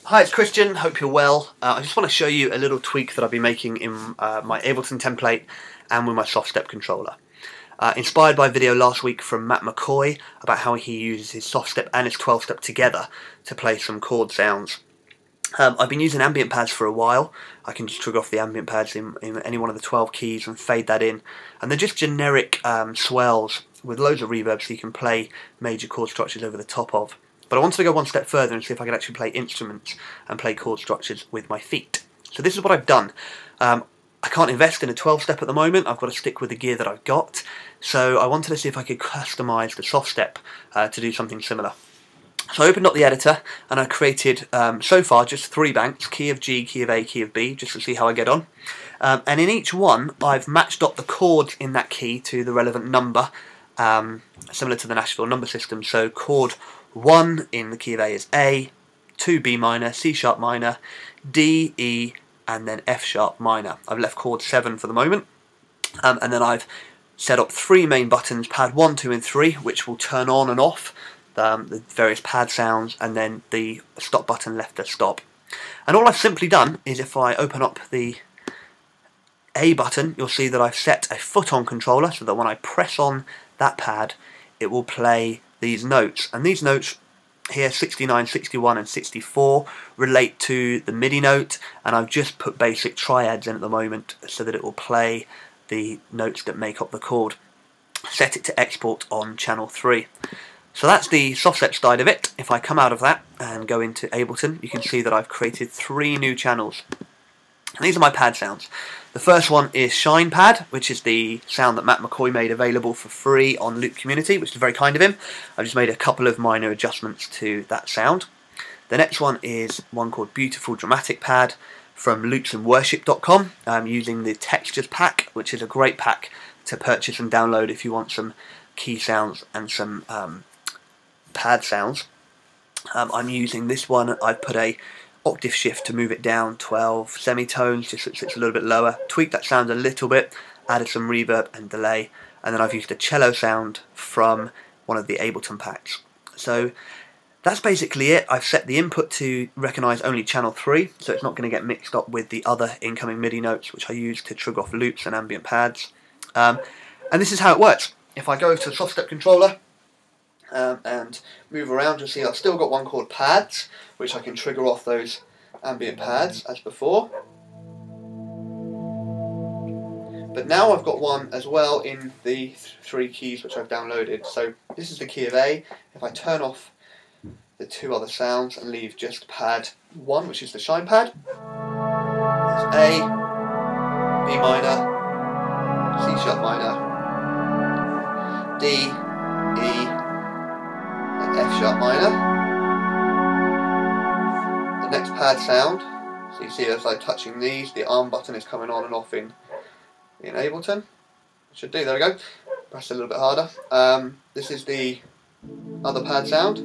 Hi, it's Christian, hope you're well. I just want to show you a little tweak that I've been making in my Ableton template and with my SoftStep controller. Inspired by a video last week from Matt McCoy about how he uses his SoftStep and his 12-step together to play some chord sounds. I've been using ambient pads for a while. I can just trigger off the ambient pads in any one of the 12 keys and fade that in. And they're just generic swells with loads of reverb so you can play major chord structures over the top of. But I wanted to go one step further and see if I could actually play instruments and play chord structures with my feet. So this is what I've done. I can't invest in a 12-step at the moment. I've got to stick with the gear that I've got. So I wanted to see if I could customize the SoftStep to do something similar. So I opened up the editor and I created, so far, just 3 banks, key of G, key of A, key of B, just to see how I get on. And in each one, I've matched up the chords in that key to the relevant number, similar to the Nashville number system. So chord 1 in the key of A is A, 2 B minor, C sharp minor, D, E, and then F sharp minor. I've left chord 7 for the moment. And then I've set up 3 main buttons, pad 1, 2 and 3, which will turn on and off the various pad sounds, and then the stop button left to stop. And all I've simply done is, if I open up the A button, you'll see that I've set a foot on controller so that when I press on that pad it will play these notes, and these notes here, 69, 61 and 64, relate to the MIDI note, and I've just put basic triads in at the moment so that it will play the notes that make up the chord. Set it to export on channel 3. So that's the SoftStep side of it. If I come out of that and go into Ableton, you can see that I've created 3 new channels. And these are my pad sounds. The first one is Shine Pad, which is the sound that Matt McCoy made available for free on Loop Community, which is very kind of him. I've just made a couple of minor adjustments to that sound. The next one is one called Beautiful Dramatic Pad from loopsandworship.com. I'm using the Textures pack, which is a great pack to purchase and download if you want some key sounds and some pad sounds. I'm using this one. I've put a octave shift to move it down 12 semitones, just so it's a little bit lower. Tweaked that sound a little bit, added some reverb and delay, and then I've used a cello sound from one of the Ableton packs. So that's basically it. I've set the input to recognise only channel 3, so it's not going to get mixed up with the other incoming MIDI notes, which I use to trigger off loops and ambient pads. And this is how it works. If I go to the SoftStep controller and move around, you'll see I've still got one called pads, which I can trigger off those ambient pads as before. But now I've got one as well in the 3 keys which I've downloaded. So this is the key of A. If I turn off the 2 other sounds and leave just pad 1, which is the Shine Pad, it's A, B minor, C sharp minor, D, E, and F sharp minor. The next pad sound, so you see as I'm touching these, the arm button is coming on and off in Ableton. Should do, there we go. Press a little bit harder. This is the other pad sound.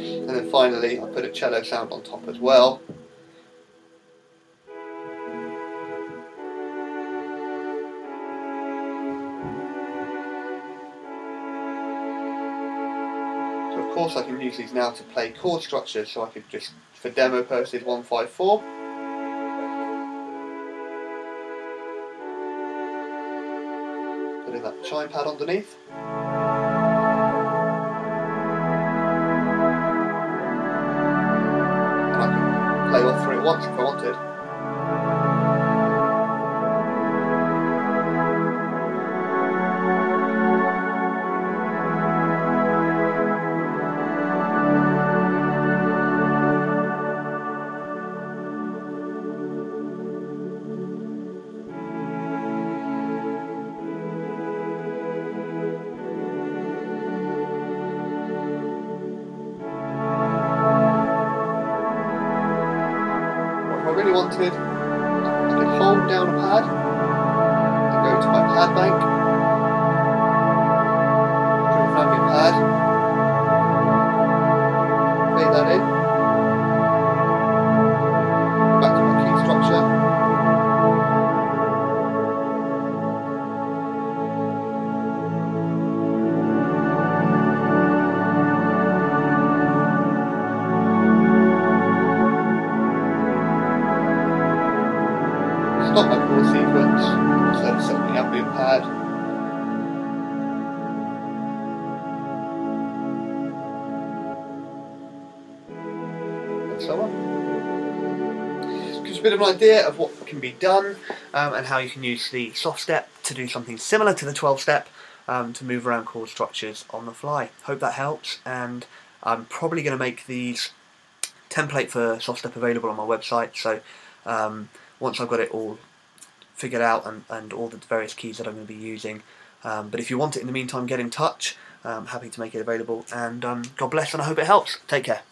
And then finally I put a cello sound on top as well. So of course I can use these now to play chord structures, so I could just, for demo purposes, 154. Put in that Shine Pad underneath. And I can play all 3 at once if I wanted. chord sequence, so setting up your pad. And so on. Gives a bit of an idea of what can be done and how you can use the SoftStep to do something similar to the 12-step to move around chord structures on the fly. Hope that helps, and I'm probably going to make these template for SoftStep available on my website, so once I've got it all figured out and all the various keys that I'm going to be using. But if you want it in the meantime, get in touch. I'm happy to make it available, and God bless, and I hope it helps. Take care.